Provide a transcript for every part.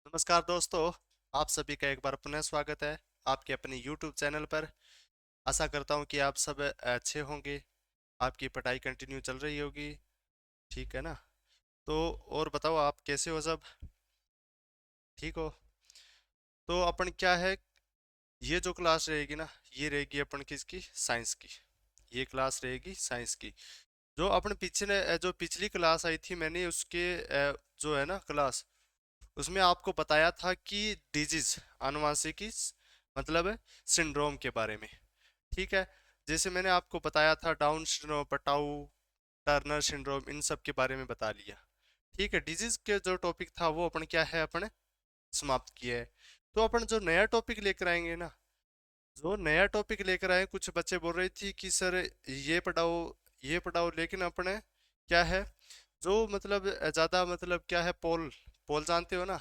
नमस्कार दोस्तों। आप सभी का एक बार पुनः स्वागत है आपके अपने YouTube चैनल पर। आशा करता हूँ कि आप सब अच्छे होंगे। आपकी पढ़ाई कंटिन्यू चल रही होगी, ठीक है ना? तो और बताओ, आप कैसे हो? सब ठीक हो? तो अपन क्या है, ये जो क्लास रहेगी ना, ये रहेगी अपन किसकी? साइंस की। ये क्लास रहेगी साइंस की। जो अपन पिछले जो पिछली क्लास आई थी मैंने उसके जो है ना क्लास, उसमें आपको बताया था कि डिजीज, आनुवांशिकी मतलब सिंड्रोम के बारे में। ठीक है। जैसे मैंने आपको बताया था Down syndrome, Patau, Turner syndrome, इन सब के बारे में बता लिया। ठीक है। डिजीज के जो टॉपिक था वो अपन क्या है, अपन समाप्त किया है। तो अपन जो नया टॉपिक लेकर आएंगे ना, जो नया टॉपिक लेकर आए, कुछ बच्चे बोल रहे थे कि सर ये पढ़ाओ, ये पढ़ाओ, लेकिन अपने क्या है, जो मतलब ज्यादा मतलब क्या है, पोल पोल जानते हो ना,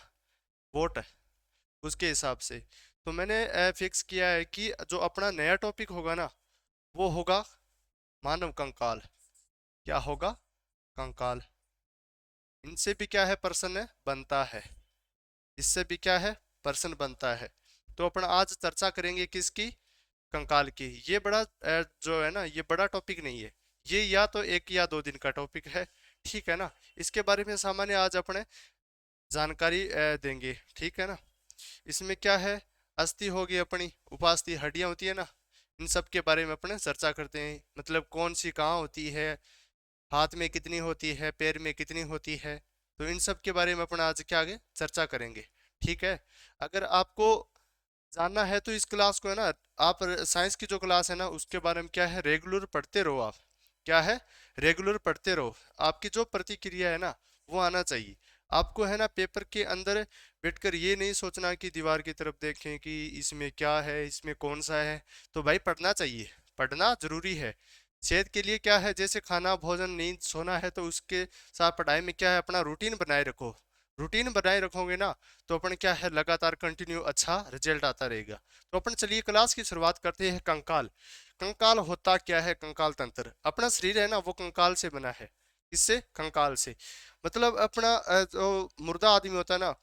वोट, उसके हिसाब से। तो मैंने फिक्स किया है कि जो अपना नया टॉपिक होगा ना, वो होगा मानव कंकाल। क्या होगा? कंकाल। इनसे भी क्या है, पर्सन बनता है। इससे भी क्या है, पर्सन बनता है। तो अपन आज चर्चा करेंगे किसकी? कंकाल की। ये बड़ा जो है ना, ये बड़ा टॉपिक नहीं है। ये या तो 1 या 2 दिन का टॉपिक है, ठीक है ना? इसके बारे में सामान्य आज अपने जानकारी देंगे, ठीक है ना? इसमें क्या है, अस्थि होगी अपनी, उपास्थि हड्डियां होती है ना, इन सब के बारे में अपने चर्चा करते हैं। मतलब कौन सी कहाँ होती है, हाथ में कितनी होती है, पैर में कितनी होती है। तो इन सब के बारे में अपन आज क्या आगे चर्चा करेंगे, ठीक है? अगर आपको जानना है तो इस क्लास को है ना, आप साइंस की जो क्लास है ना उसके बारे में क्या है, रेगुलर पढ़ते रहो आप। क्या है? रेगुलर पढ़ते रहो। आपकी जो प्रतिक्रिया है ना, वो आना चाहिए। आपको है ना पेपर के अंदर बैठकर ये नहीं सोचना कि दीवार की तरफ देखें कि इसमें क्या है, इसमें कौन सा है। तो भाई पढ़ना चाहिए, पढ़ना जरूरी है। सेहत के लिए क्या है, जैसे खाना, भोजन, नींद, सोना है, तो उसके साथ पढ़ाई में क्या है, अपना रूटीन बनाए रखो। रूटीन बनाए रखोगे ना, तो अपन क्या है, लगातार कंटिन्यू अच्छा रिजल्ट आता रहेगा। तो अपन चलिए क्लास की शुरुआत करते हैं। कंकाल। कंकाल होता क्या है? कंकाल तंत्र, अपना शरीर है ना वो कंकाल से बना है। किससे? कंकाल से। मतलब अपना जो मुर्दा आदमी होता है ना,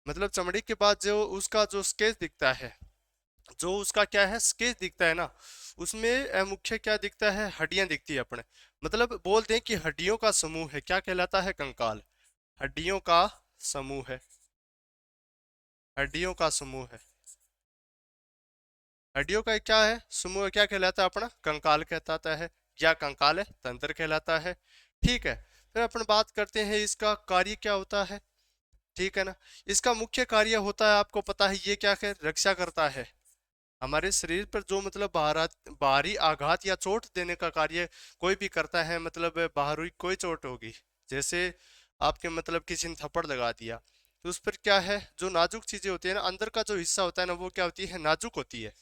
मतलब चमड़ी के बाद जो उसका जो स्केच दिखता है, जो उसका क्या है स्केच दिखता है ना, उसमें मुख्य क्या दिखता है, हड्डियां दिखती है अपने। मतलब बोलते हैं कि हड्डियों का समूह है, क्या कहलाता है? कंकाल। हड्डियों का समूह है। हड्डियों का समूह है। हड्डियों का क्या है, समूह, क्या कहलाता है? अपना कंकाल कहलाता है, या कंकाल है तंत्र कहलाता है। ठीक है। फिर अपन बात करते हैं इसका कार्य क्या होता है, ठीक है ना? इसका मुख्य कार्य होता है, आपको पता है ये क्या है, रक्षा करता है। हमारे शरीर पर जो मतलब बाहरी आघात या चोट देने का कार्य कोई भी करता है, मतलब बाहरी कोई चोट होगी, जैसे आपके मतलब किसी ने थप्पड़ लगा दिया, तो उस पर क्या है, जो नाजुक चीजें होती है ना, अंदर का जो हिस्सा होता है ना, वो क्या होती है, नाजुक होती है।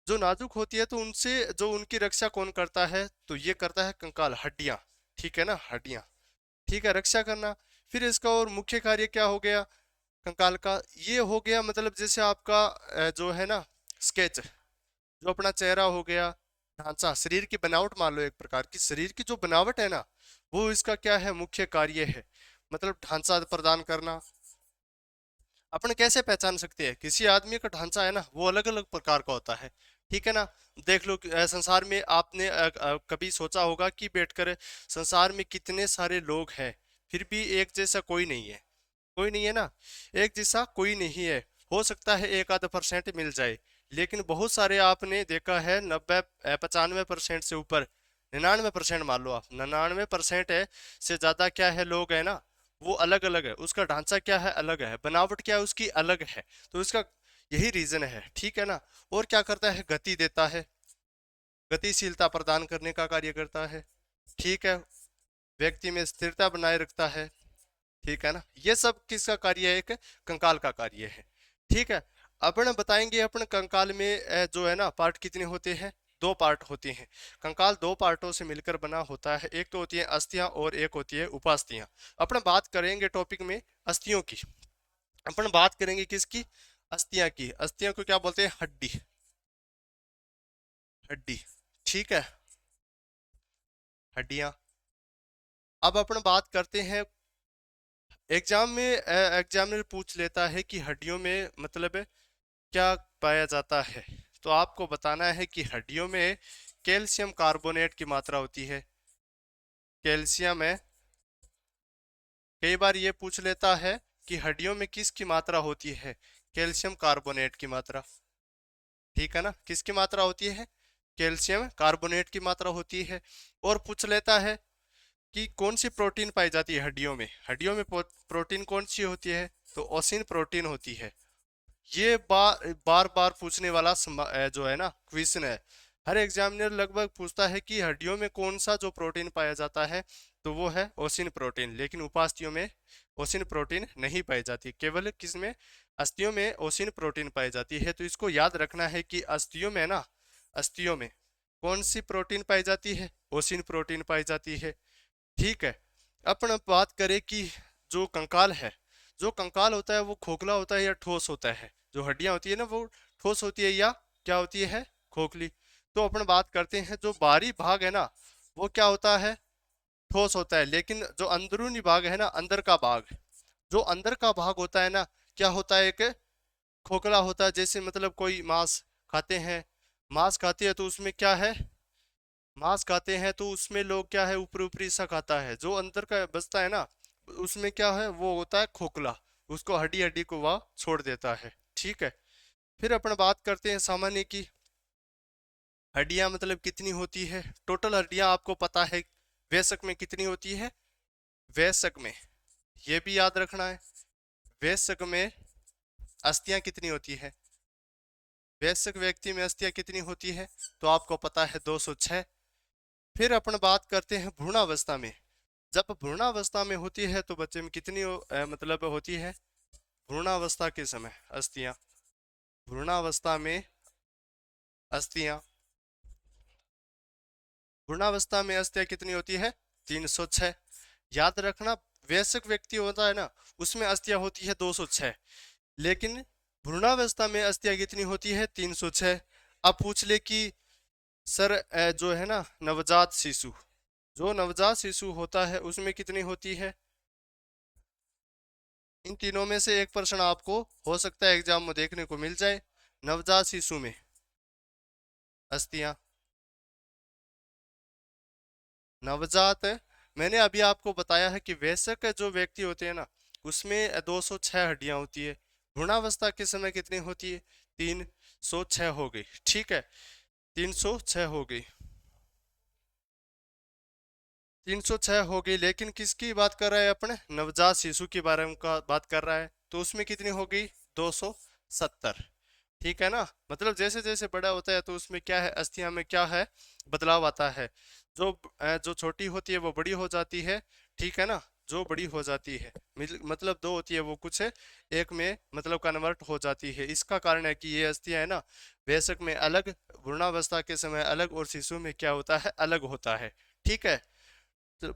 जो नाजुक होती है, तो उनसे जो उनकी रक्षा कौन करता है, तो ये करता है कंकाल, हड्डियां। ठीक है ना, हड्डियां। ठीक है, रक्षा करना। फिर इसका और मुख्य कार्य क्या हो गया कंकाल का? ये हो गया मतलब जैसे आपका जो है ना स्केच, जो अपना चेहरा हो गया, ढांचा, शरीर की बनावट मान लो, एक प्रकार की शरीर की जो बनावट है ना, वो इसका क्या है, मुख्य कार्य है। मतलब ढांचा प्रदान करना। अपन कैसे पहचान सकते हैं किसी आदमी का ढांचा है ना, वो अलग अलग प्रकार का होता है, ठीक है ना? देख लो कि, संसार में आपने कभी सोचा होगा कि बैठकर संसार में कितने सारे लोग हैं, फिर भी एक जैसा कोई नहीं है। कोई नहीं है ना, एक जैसा कोई नहीं है। हो सकता है 1 आध % मिल जाए, लेकिन बहुत सारे आपने देखा है, 90 95% से ऊपर, 99% मान लो आप, 99% है से ज्यादा क्या है, लोग है ना, वो अलग अलग है, उसका ढांचा क्या है, अलग है, बनावट क्या है उसकी अलग है। तो इसका यही रीजन है, ठीक है ना? और क्या करता है, गति देता है, गतिशीलता प्रदान करने का कार्य करता है, ठीक है? व्यक्ति में स्थिरता बनाए रखता है, ठीक है ना? ये सब किसका कार्य है? एक कंकाल का कार्य है, ठीक है? अपन बताएंगे अपन कंकाल में जो है ना पार्ट कितने होते हैं। 2 पार्ट होते हैं। कंकाल 2 पार्टों से मिलकर बना होता है, एक तो होती है अस्थियां और एक होती है उपास्थियां। अपन बात करेंगे टॉपिक में अस्थियों की। अपन बात करेंगे किसकी? अस्थियां की। अस्थियां को क्या बोलते हैं? हड्डी। हड्डी, ठीक है, हड्डियां। अब अपन बात करते हैं एग्जाम में एग्जामिनर पूछ लेता है कि हड्डियों में मतलब क्या पाया जाता है, तो आपको बताना है कि हड्डियों में कैल्शियम कार्बोनेट की मात्रा होती है। कैल्शियम है। कई बार ये पूछ लेता है कि हड्डियों में किसकी मात्रा होती है, कैल्शियम कार्बोनेट की मात्रा। ठीक है ना, किसकी मात्रा होती है, कैल्शियम कार्बोनेट की मात्रा होती है। और पूछ लेता है कि कौन सी प्रोटीन पाई जाती है हड्डियों में, हड्डियों में प्रोटीन कौन सी होती है, तो ओसिन प्रोटीन होती है। ये बार बार पूछने वाला जो है ना क्वेश्चन है। हर एग्जामिनर लगभग पूछता है कि हड्डियों में कौन सा जो प्रोटीन पाया जाता है, तो वो है ओसिन प्रोटीन। लेकिन उपास्थियों में ओसिन प्रोटीन नहीं पाई जाती, केवल किसमें, अस्थियों में ओसिन प्रोटीन पाई जाती है। तो इसको याद रखना है कि अस्थियों में ना, अस्थियों में कौन सी प्रोटीन पाई जाती है, ओसिन प्रोटीन पाई जाती है। ठीक है। अपन अब बात करें कि जो कंकाल है, जो कंकाल होता है वो खोखला होता है या ठोस होता है, जो हड्डियां होती है ना वो ठोस होती है या क्या होती है, खोखली। तो अपन बात करते हैं जो बाहरी भाग है ना, वो क्या होता है, ठोस होता है। लेकिन जो अंदरूनी भाग है ना, अंदर का भाग, जो अंदर का भाग होता है ना, क्या होता है, एक खोखला होता है। जैसे मतलब कोई मांस खाते हैं, मांस खाते हैं तो उसमें क्या है, मांस खाते हैं तो उसमें लोग क्या है, ऊपरी ऊपरी सा खाता है, जो अंदर का बचता है ना उसमें क्या है, वो होता है खोखला। उसको हड्डी हड्डी को वह छोड़ देता है। ठीक है। फिर अपन बात करते हैं सामान्य की, हड्डियां मतलब कितनी होती है। टोटल हड्डियां आपको पता है वयस्क में कितनी होती है, वयस्क में, ये भी याद रखना है, वयस्क में अस्थियां कितनी होती है, वयस्क व्यक्ति में अस्थियां कितनी होती है, तो आपको पता है 206। फिर अपन बात करते हैं भ्रूणावस्था में, जब भ्रूणावस्था में होती है तो बच्चे में कितनी मतलब होती है, भ्रूणावस्था के समय अस्थियां, भ्रूणावस्था में अस्थियां, भ्रूणावस्था में अस्थियां कितनी होती है, 306। याद रखना, वयस्क व्यक्ति होता है ना उसमें अस्थियां होती है 206, लेकिन भ्रूणावस्था में अस्थियां कितनी होती है, 306। अब पूछ ले कि सर जो है ना नवजात शिशु, जो नवजात शिशु होता है उसमें कितनी होती है। इन तीनों में से एक प्रश्न आपको हो सकता है एग्जाम में देखने को मिल जाए। नवजात शिशु में अस्थियां, नवजात, मैंने अभी आपको बताया है कि वयस्क जो व्यक्ति होते हैं ना उसमें 206 हड्डियां होती है। भ्रूणावस्था के समय कितनी होती है, 306 हो गई। ठीक है, 306 हो गई, 306 हो गई। लेकिन किसकी बात कर रहा है अपने, नवजात शिशु के बारे में का बात कर रहा है, तो उसमें कितनी हो गई, 270। ठीक है ना, मतलब जैसे जैसे बड़ा होता है तो उसमें क्या है, अस्थियां में क्या है, बदलाव आता है। जो छोटी होती है वो बड़ी हो जाती है। ठीक है ना, जो बड़ी हो जाती है, मतलब दो होती है वो कुछ है एक में मतलब कन्वर्ट हो जाती है। इसका कारण है कि ये अस्थियां है ना वयस्क में अलग, भ्रूणावस्था के समय अलग, और शिशु में क्या होता है, अलग होता है। ठीक है। तो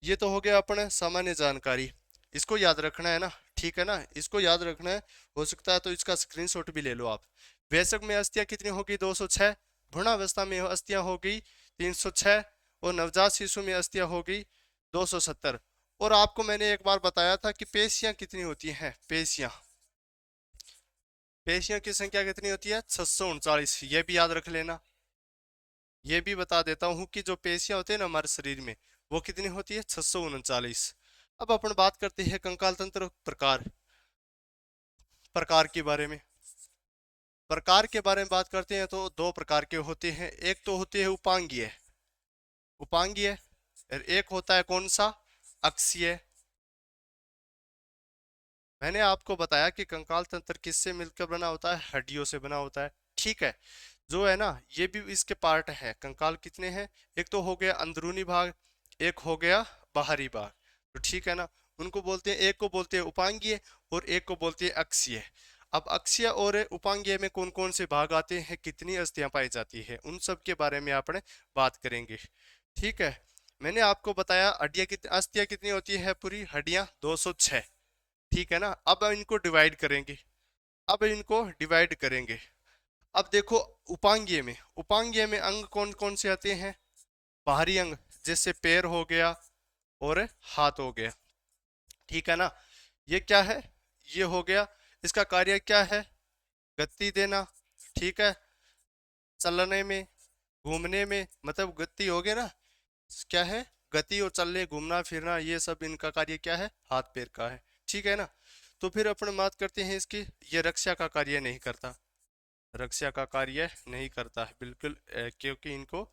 ये तो हो गया अपने सामान्य जानकारी, इसको याद रखना है ना। ठीक है ना, इसको याद रखना है। हो सकता है तो इसका स्क्रीनशॉट भी ले लो आप। वयस्क में अस्थियां कितनी होगी, 206। भ्रूणावस्था में अस्थियां हो गई 306। और नवजात शिशु में अस्थियां हो गई 270। और आपको मैंने एक बार बताया था कि पेशियां कितनी होती हैं, पेशियां, पेशियों की संख्या कितनी होती है, 639। ये भी याद रख लेना। ये भी बता देता हूँ कि जो पेशियां होती है ना हमारे शरीर में, वो कितनी होती है, 639। अब अपन बात करते हैं कंकाल तंत्र प्रकार, प्रकार के बारे में, प्रकार के बारे में बात करते हैं तो दो प्रकार के होते हैं। एक तो होते हैं उपांगीय, उपांगीय, और एक होता है कौन सा, अक्षीय। मैंने आपको बताया कि कंकाल तंत्र किससे मिलकर बना होता है, हड्डियों से बना होता है। ठीक है, जो है ना ये भी इसके पार्ट है। कंकाल कितने हैं, एक तो हो गया अंदरूनी भाग, एक हो गया बाहरी भाग। तो ठीक है ना, उनको बोलते हैं, एक को बोलते हैं उपांगीय और एक को बोलते हैं अक्षीय। अब अक्षीय और उपांगीय में कौन कौन से भाग आते हैं, कितनी अस्थियां पाई जाती है, उन सब के बारे में આપણે बात करेंगे। ठीक है, मैंने आपको बताया हड्डियां कितनी, अस्थियां कितनी होती है, पूरी हड्डियां 206। ठीक है ना, अब इनको डिवाइड करेंगे, अब इनको डिवाइड करेंगे। अब देखो उपांगीय में, उपांगीय में अंग कौन कौन से आते हैं, बाहरी अंग, जैसे पैर हो गया और हाथ हो गया। ठीक है ना। ये क्या है, ये हो गया। इसका कार्य क्या है, गति देना। ठीक है, चलने में, घूमने में, मतलब गति हो गया ना, क्या है, गति और चलने, घूमना फिरना, ये सब इनका कार्य क्या है, हाथ पैर का है। ठीक है ना। तो फिर अपन बात करते हैं इसकी, ये रक्षा का कार्य नहीं करता, रक्षा का कार्य नहीं करता है बिल्कुल, क्योंकि इनको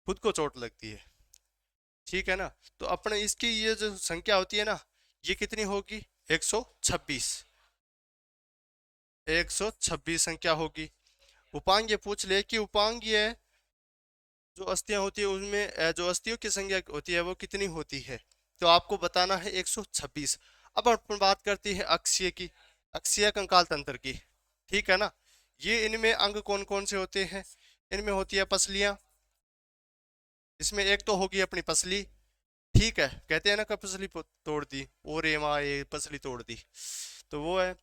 खुद को चोट लगती है। ठीक है ना। तो अपने इसकी ये जो संख्या होती है ना, ये कितनी होगी, 126, 126 संख्या होगी। उपांग ये पूछ ले कि उपांग ये जो अस्थियां होती है उनमें जो अस्थियों की संख्या होती है वो कितनी होती है, तो आपको बताना है 126। अब अपन बात करते हैं अक्षीय की, अक्षीय कंकाल तंत्र की। ठीक है ना। ये इनमें अंग कौन कौन से होते हैं, इनमें होती है पसलियां, इसमें एक तो होगी अपनी पसली। ठीक है, कहते हैं ना कि पसली तोड़ दी, और ये पसली तोड़ दी, तो वो है।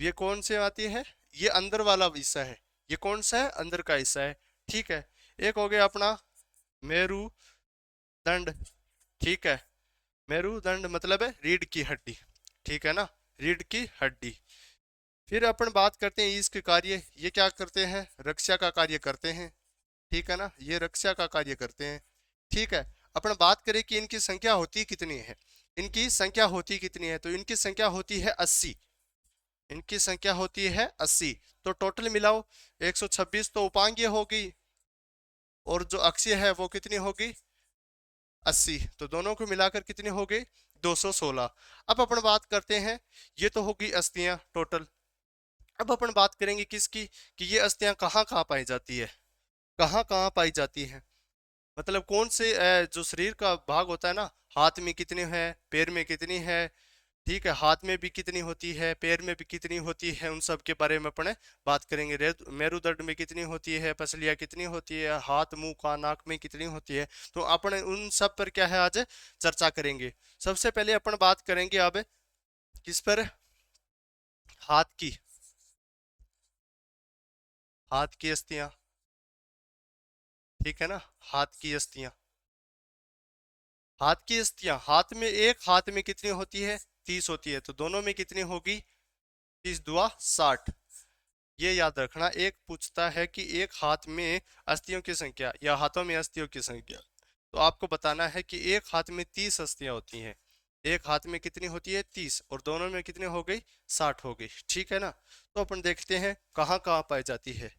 ये कौन से आती है, ये अंदर वाला हिस्सा है, ये कौन सा है, अंदर का हिस्सा है। ठीक है। एक हो गया अपना मेरुदंड। ठीक है, मेरुदंड मतलब है रीढ़ की हड्डी। ठीक है ना, रीढ़ की हड्डी। फिर अपन बात करते हैं इसके कार्य, ये क्या करते हैं, रक्षा का कार्य करते हैं। ठीक है ना, ये रक्षा का कार्य करते हैं। ठीक है। अपन बात करें कि इनकी संख्या होती कितनी है, इनकी संख्या होती कितनी है, तो इनकी संख्या होती है 80, इनकी संख्या होती है 80। तो टोटल मिलाओ 126, तो उपांग्य होगी और जो अक्षीय है वो कितनी होगी, 80, तो दोनों को मिलाकर कितनी हो गई, 216। अब अपन बात करते हैं, ये तो होगी अस्थियां टोटल। अब अपन बात करेंगे किसकी, कि ये अस्थियां कहाँ कहाँ पाई जाती है, कहाँ कहाँ पाई जाती है, मतलब कौन से जो शरीर का भाग होता है ना, हाथ में कितनी है, पैर में कितनी है। ठीक है, हाथ में भी कितनी होती है, पैर में भी कितनी होती है, उन सब के बारे में अपने बात करेंगे। मेरुदंड में कितनी होती है, पसलियाँ कितनी होती है, हाथ मुंह का नाक में कितनी होती है, तो अपन उन सब पर क्या है आज चर्चा करेंगे। सबसे पहले अपन बात करेंगे अब किस पर, हाथ की, हाथ की अस्थियां। ठीक है ना, हाथ की अस्थियां, हाथ की अस्थियां, हाथ में, एक हाथ में कितनी होती है, 30 होती है, तो दोनों में कितनी होगी, 30 दुआ 60। ये याद रखना, एक पूछता है कि एक हाथ में अस्थियों की संख्या या हाथों में अस्थियों की संख्या, तो आपको बताना है कि एक हाथ में 30 अस्थियां होती हैं, एक हाथ में कितनी होती है, 30, और दोनों में कितनी हो गई, 60 हो गई। ठीक है ना। तो अपन देखते हैं कहाँ कहाँ पाई जाती है,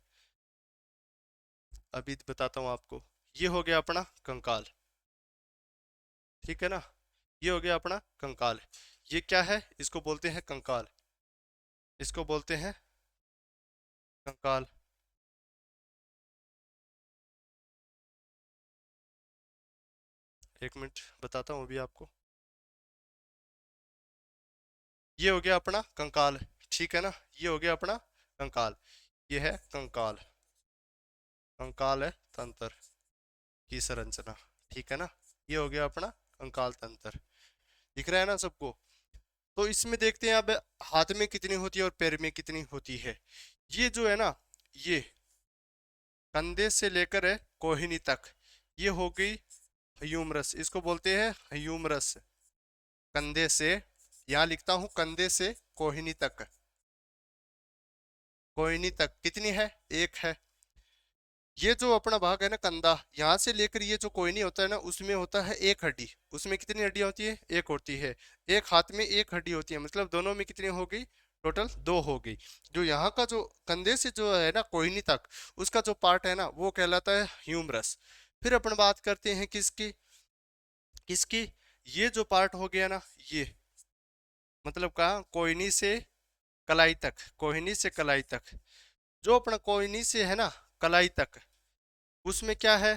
अभी बताता हूँ आपको। ये हो गया अपना कंकाल। ठीक है ना, ये हो गया अपना कंकाल। ये क्या है, इसको बोलते हैं कंकाल, इसको बोलते हैं कंकाल। एक मिनट बताता हूँ अभी आपको। ये हो गया अपना कंकाल। ठीक है ना, ये हो गया अपना कंकाल, ये है कंकाल, कंकाल है तंत्र की संरचना। ठीक है ना, ये हो गया अपना कंकाल तंत्र, दिख रहा है ना सबको। तो इसमें देखते हैं अब हाथ में कितनी होती है और पैर में कितनी होती है। ये जो है ना, ये कंधे से लेकर है कोहनी तक, ये हो गई ह्यूमरस, इसको बोलते हैं ह्यूमरस। कंधे से, यहाँ लिखता हूं कंधे से कोहनी तक, कोहनी तक कितनी है, एक है। ये जो अपना भाग है ना कंधा, यहाँ से लेकर ये जो कोहनी होता है ना, उसमें होता है एक हड्डी, उसमें कितनी हड्डियां होती है, एक होती है। एक हाथ में एक हड्डी होती है, मतलब दोनों में कितनी हो गई, टोटल दो हो गई। जो यहाँ का जो कंधे से जो है ना कोहनी तक, उसका जो पार्ट है ना वो कहलाता है ह्यूमरस। फिर अपन बात करते हैं किसकी, किसकी, ये जो पार्ट हो गया ना, ये मतलब कहा कोहनी से कलाई तक, कोहनी से कलाई तक, जो अपना कोहनी से है ना कलाई तक, उसमें क्या है,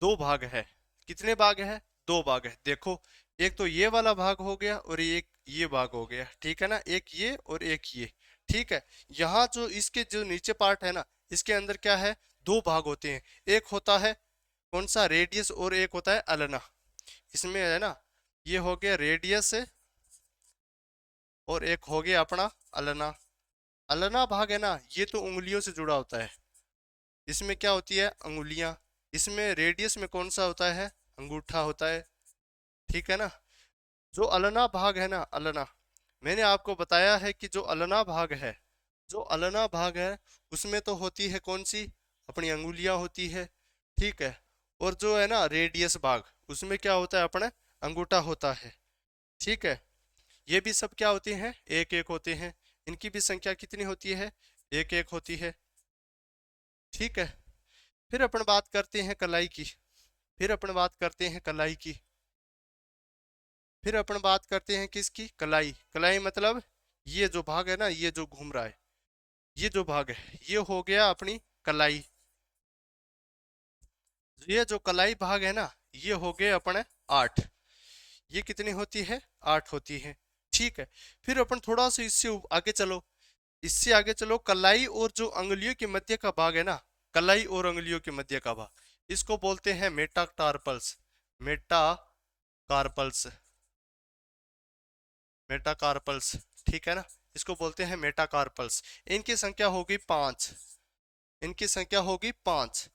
दो भाग है। कितने भाग है, दो भाग है, देखो। एक तो ये वाला भाग हो गया और एक ये भाग हो गया। ठीक है ना, एक ये और एक ये। ठीक है। यहाँ जो इसके जो नीचे पार्ट है ना, इसके अंदर क्या है, दो भाग होते हैं। एक होता है कौन सा, रेडियस, और एक होता है अल्ना। इसमें है ना, ये हो गया रेडियस और एक हो गया अपना अल्ना। अल्ना भाग है ना, ये तो उंगलियों से जुड़ा होता है, इसमें क्या होती है, अंगुलियां। इसमें रेडियस में कौन सा होता है, अंगूठा होता है। ठीक है ना। जो अलना भाग है ना, अलना, मैंने आपको बताया है कि जो अलना भाग है, जो अलना भाग है उसमें तो होती है कौन सी, अपनी अंगुलियां होती है, ठीक है। और जो है ना रेडियस भाग, उसमें क्या होता है, अपना अंगूठा होता है, ठीक है। ये भी सब क्या होते हैं, एक एक होते हैं। इनकी भी संख्या कितनी होती है, एक एक होती है, ठीक है। फिर अपन बात करते हैं कलाई की, फिर अपन बात करते हैं कलाई की, फिर अपन बात करते हैं किसकी, कलाई। कलाई मतलब ये जो भाग है ना, ये जो घूम रहा है, ये जो भाग है ये हो गया अपनी कलाई। ये जो कलाई भाग है ना, ये हो गए अपने 8। ये कितनी होती है, 8 होती है, ठीक है। फिर अपन थोड़ा सा इससे आगे चलो, इससे आगे चलो, कलाई और जो अंगुलियों के मध्य का भाग है ना, कलाई और अंगुलियों के मध्य का भाग, इसको बोलते हैं मेटाकार्पल्स। मेटाकार्पल्स, मेटाकार्पल्स, ठीक है ना, इसको बोलते हैं मेटाकार्पल्स। इनकी संख्या होगी 5, इनकी संख्या होगी 5।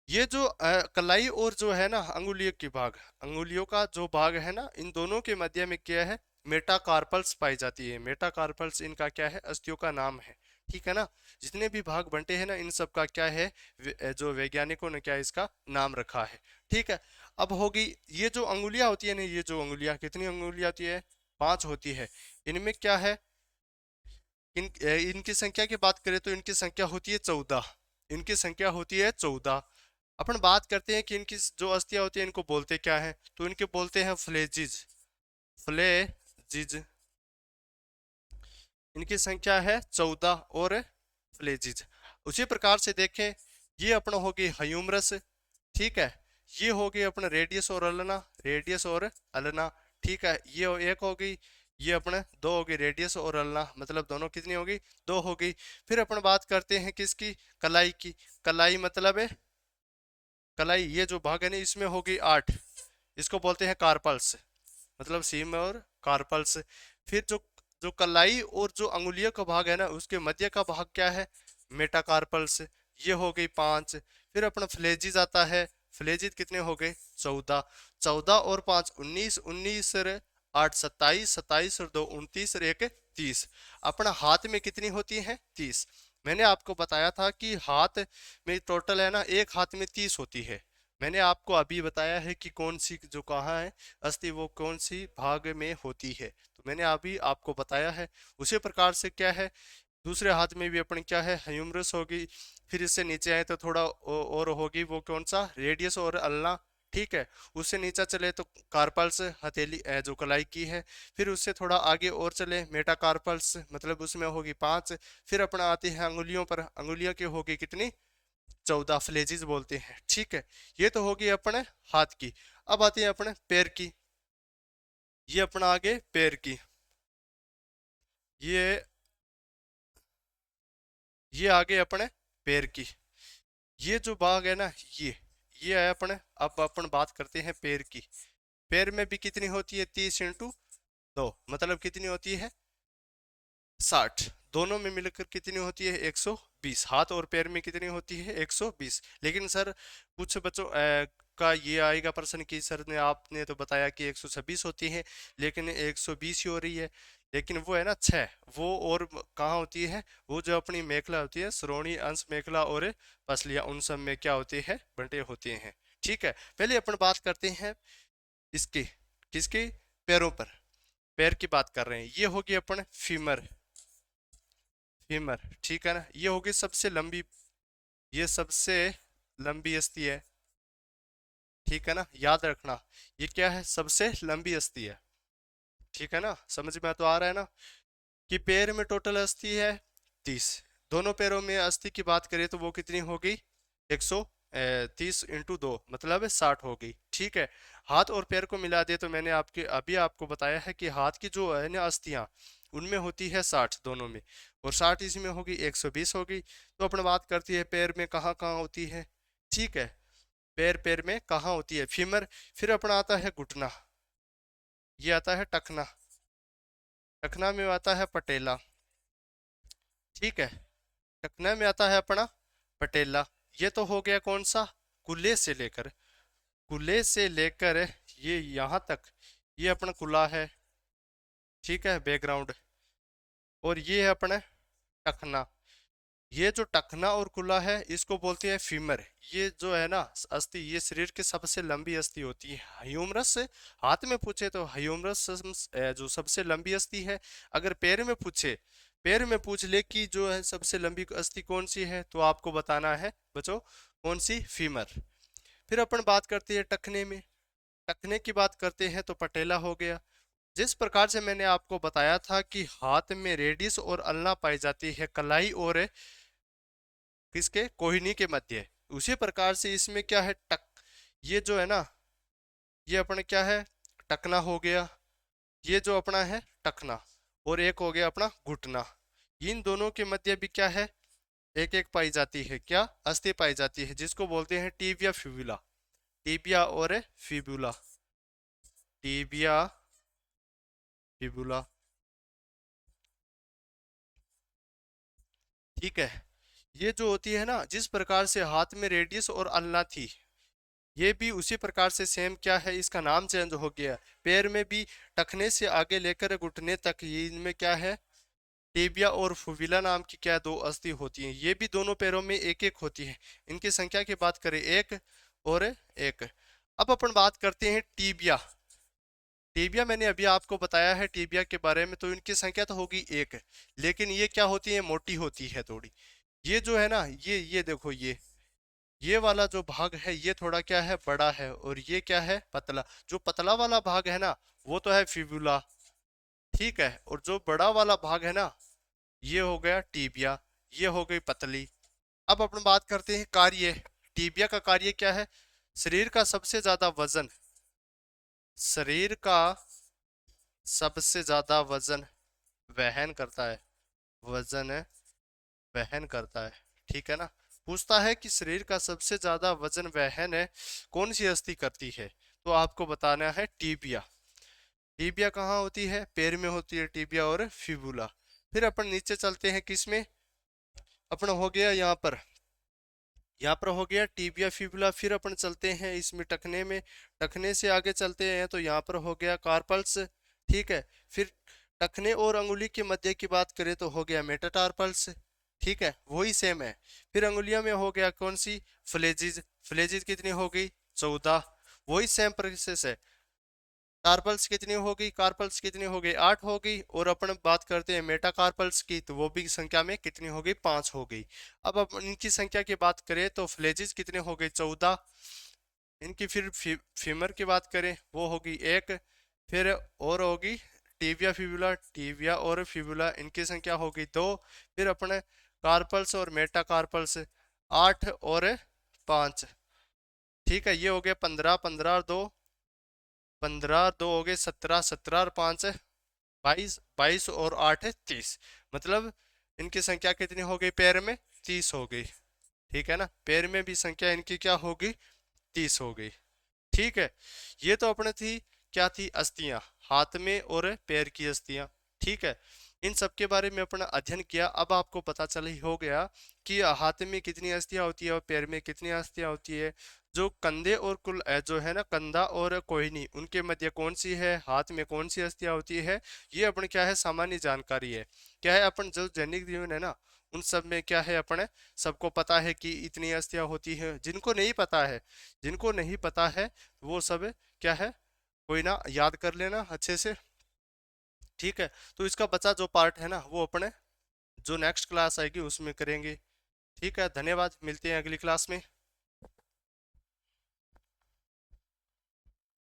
ये जो कलाई और जो है ना अंगुलियों की भाग, अंगुलियों का जो भाग है ना, इन दोनों के मध्य में क्या है, मेटाकार्पल्स पाई जाती है। मेटाकार्पल्स इनका क्या है, अस्थियों का नाम है, ठीक है ना। जितने भी भाग बनते हैं ना, इन सब का क्या है, जो वैज्ञानिकों ने क्या इसका नाम रखा है, ठीक है। अब होगी ये जो अंगुलियां होती है ना, ये जो अंगुलियां, कितनी अंगुलियां होती है, 5 होती है। इनमें क्या है, इनकी संख्या की बात करें तो इनकी संख्या होती है 14, इनकी संख्या होती है 14। अपन बात करते हैं कि इनकी जो अस्थियां होती है इनको बोलते क्या है, तो इनके बोलते हैं फ्लेजिज, फ्लेजिज। इनकी संख्या है 14 और फ्लेजिज। उसी प्रकार से देखें, ये अपना होगी ह्यूमरस, ठीक है। ये होगी अपना रेडियस और अल्ना, रेडियस और अल्ना, ठीक है। ये एक होगी, ये अपने दो होगी, रेडियस और अल्ना, मतलब दोनों कितनी होगी, दो होगी। फिर अपन बात करते हैं किसकी, कलाई की। कलाई मतलब है, कलाई ये जो भाग है ना, इसमें होगी 8, इसको बोलते हैं कार्पल्स, मतलब सीम और कार्पल्स। फिर जो जो कलाई और जो अंगुलियों का भाग है ना, उसके मध्य का भाग क्या है, मेटाकार्पल्स, ये हो गई 5। फिर अपना फ्लेजिज आता है, फ्लेजिज कितने हो गए, 14। 14 और 5 19, 19 और 8 27, 27 और 2 29 और 1 30। अपना हाथ में कितनी होती है, 30। मैंने आपको बताया था कि हाथ में टोटल है ना, एक हाथ में 30 होती है। मैंने आपको अभी बताया है कि कौन सी जो कहाँ है अस्थि, वो कौन सी भाग में होती है, तो मैंने अभी आपको बताया है। उसी प्रकार से क्या है, दूसरे हाथ में भी अपन क्या है, ह्यूमरस होगी। फिर इससे नीचे आए तो थोड़ा और होगी, वो कौन सा, रेडियस और अल्ना, ठीक है। उससे नीचे चले तो कार्पल्स, हथेली जो कलाई की है। फिर उससे थोड़ा आगे और चले, मेटाकार्पल्स, मतलब उसमें होगी 5। फिर अपना आती है अंगुलियों पर, अंगुलियों की होगी कितनी, 14, फ्लेजिस बोलते हैं, ठीक है। ये तो होगी अपने हाथ की। अब आती है अपने पैर की, ये अपना आगे पैर की, ये ये आगे अपने पैर की। ये जो भाग है ना, ये है अपने। अब अपन बात करते हैं पैर की। पैर में भी कितनी होती है, 30 × 2, मतलब कितनी होती है, 60। दोनों में मिलकर कितनी होती है, 120। हाथ और पैर में कितनी होती है, 120। लेकिन सर कुछ बच्चों का ये आएगा प्रश्न कि सर ने आपने तो बताया कि 126 होती है, लेकिन 120 ही हो रही है। लेकिन वो है ना 6, वो और कहाँ होती है, वो जो अपनी मेखला होती है, श्रोणी अंश मेखला और पसलियाँ, उन सब में क्या होते हैं, बंटे होते हैं, ठीक है। पहले अपन बात करते हैं इसकी, किसकी, पैरों पर। पैर की बात कर रहे हैं, ये होगी अपन फीमर, फीमर, ठीक है ना। ये होगी सबसे लंबी, ये सबसे लंबी अस्थि है, ठीक है ना, याद रखना। ये क्या है, सबसे लंबी अस्थि है, ठीक है ना। समझ में तो आ रहा है ना, कि पैर में टोटल अस्थि है 30। दोनों पैरों में अस्थि की बात करें तो वो कितनी होगी, 130 × 2, मतलब 60 होगी, ठीक है। हाथ और पैर को मिला दे तो मैंने आपके अभी आपको बताया है कि हाथ की जो है ना अस्थियां, उनमें होती है 60 दोनों में, और 60 इसमें होगी, 120 होगी। तो अपन बात करती है पैर में कहाँ कहाँ होती है, ठीक है। पैर पैर में कहाँ होती है, फीमर। फिर अपना आता है घुटना, ये आता है टखना, टखना में आता है पटेला, ठीक है। टखना में आता है अपना पटेला। ये तो हो गया कौन सा, कूल्हे से लेकर, कूल्हे से लेकर ये यहाँ तक, ये अपना कुल्ला है, ठीक है, बैकग्राउंड। और ये है अपना टखना। ये जो टखना और कुल्ला है इसको बोलते हैं फीमर। ये जो है ना अस्थि, ये शरीर की सबसे लंबी अस्थि होती है। ह्यूमरस से हाथ में पूछे तो ह्यूमरस जो सबसे लंबी अस्थि है। अगर पैर में पूछे, पैर में पूछ ले कि जो है सबसे लंबी अस्थि कौन सी है, तो आपको बताना है बच्चों कौन सी, फीमर। फिर अपन बात करते हैं टखने में। टखने की बात करते हैं तो पटेला हो गया। जिस प्रकार से मैंने आपको बताया था कि हाथ में रेडियस और अल्ना पाई जाती है कलाई और किसके, कोहिनी के मध्य, उसी प्रकार से इसमें क्या है, टक, ये जो है ना, ये अपने क्या है, टकना हो गया। ये जो अपना है टकना, और एक हो गया अपना घुटना। इन दोनों के मध्य भी क्या है, एक एक पाई जाती है, क्या, अस्थि पाई जाती है, जिसको बोलते हैं टीबिया फिबुला। टीबिया और फिबुला, टीबिया फिबुला, ठीक है। ये जो होती है ना, जिस प्रकार से हाथ में रेडियस और अल्ना थी, ये भी उसी प्रकार से सेम क्या है, इसका नाम चेंज हो गया। पैर में भी टखने से आगे लेकर घुटने तक, ये इनमें क्या है, टेबिया और फुविला नाम की क्या दो अस्थि होती हैं। ये भी दोनों पैरों में एक एक होती है। इनकी संख्या की बात करें, एक और एक। अब अपन बात करते हैं टीबिया। टीबिया मैंने अभी आपको बताया है टीबिया के बारे में, तो इनकी संख्या तो होगी एक, लेकिन ये क्या होती है, मोटी होती है थोड़ी। ये जो है ना, ये देखो, ये वाला जो भाग है ये थोड़ा क्या है, बड़ा है, और ये क्या है, पतला। जो पतला वाला भाग है ना, वो तो है फिबुला, ठीक है। और जो बड़ा वाला भाग है ना, ये हो गया टीबिया, ये हो गई पतली। अब अपन बात करते हैं कार्य। टीबिया का कार्य क्या है, शरीर का सबसे ज्यादा वजन, शरीर का सबसे ज्यादा वजन वहन करता है, वजन वहन करता है, ठीक है ना। पूछता है कि शरीर का सबसे ज्यादा वजन वहन है कौन सी अस्थि करती है, तो आपको बताना है टीबिया। टीबिया कहाँ होती है, पैर में होती है टीबिया और फिबुला। फिर अपन नीचे चलते हैं, किसमें, अपना हो गया यहाँ पर, यहाँ पर हो गया टीबिया फिबुला। फिर अपन चलते हैं इसमें टखने में, टखने से आगे चलते हैं तो यहाँ पर हो गया कार्पल्स, ठीक है। फिर टखने और अंगुली के मध्य की बात करें तो हो गया मेटाटार्पल्स, ठीक है, वही सेम है। फिर अंगुलियों में हो गया कौन सी, फ्लेजिज। फ्लेजिज कितनी हो गई, 14। वही सेम प्रोसेस है। कार्पल्स कितनी हो गई, कार्पल्स कितनी हो गई, 8 हो गई। और अपन बात करते हैं मेटा कार्पल्स की, तो वो भी संख्या में कितनी हो गई, 5 हो गई। अब अपन इनकी संख्या की बात करें तो फ्लेजिस कितने हो गए, 14। इनकी फिर फीमर की बात करें, वो होगी 1। फिर और होगी टीबिया फिबुला, टीबिया और फिबुला, इनकी संख्या होगी 2। फिर अपने कार्पल्स और मेटा कार्पल्स, 8 और 5, ठीक है। ये हो गया 15, 15 और 2, 15 2 हो गए 17, 17 और 5 22, 22 और 8 है 30। मतलब इनकी संख्या कितनी हो गई, पैर में 30 हो गई, ठीक है ना। पैर में भी संख्या इनकी क्या होगी, 30 हो गई, ठीक है। ये तो अपने थी, क्या थी, अस्थियां, हाथ में और पैर की अस्थियां, ठीक है। इन सब के बारे में अपना अध्ययन किया। अब आपको पता चल ही हो गया कि हाथ में कितनी अस्थियां होती है और पैर में कितनी अस्थियां होती है। जो कंधे और कुल जो है ना, कंधा और कोहनी, उनके मध्य कौन सी है, हाथ में कौन सी अस्थियां होती है, ये अपने क्या है, सामान्य जानकारी है। क्या है, अपन जो दैनिक जीवन है ना, उन सब में क्या है, अपने सबको पता है कि इतनी अस्थियां होती है। जिनको नहीं पता है, जिनको नहीं पता है, वो सब क्या है, कोई ना याद कर लेना अच्छे से, ठीक है। तो इसका बचा जो पार्ट है ना, वो अपने जो नेक्स्ट क्लास आएगी उसमें करेंगे, ठीक है। धन्यवाद, मिलते हैं अगली क्लास में।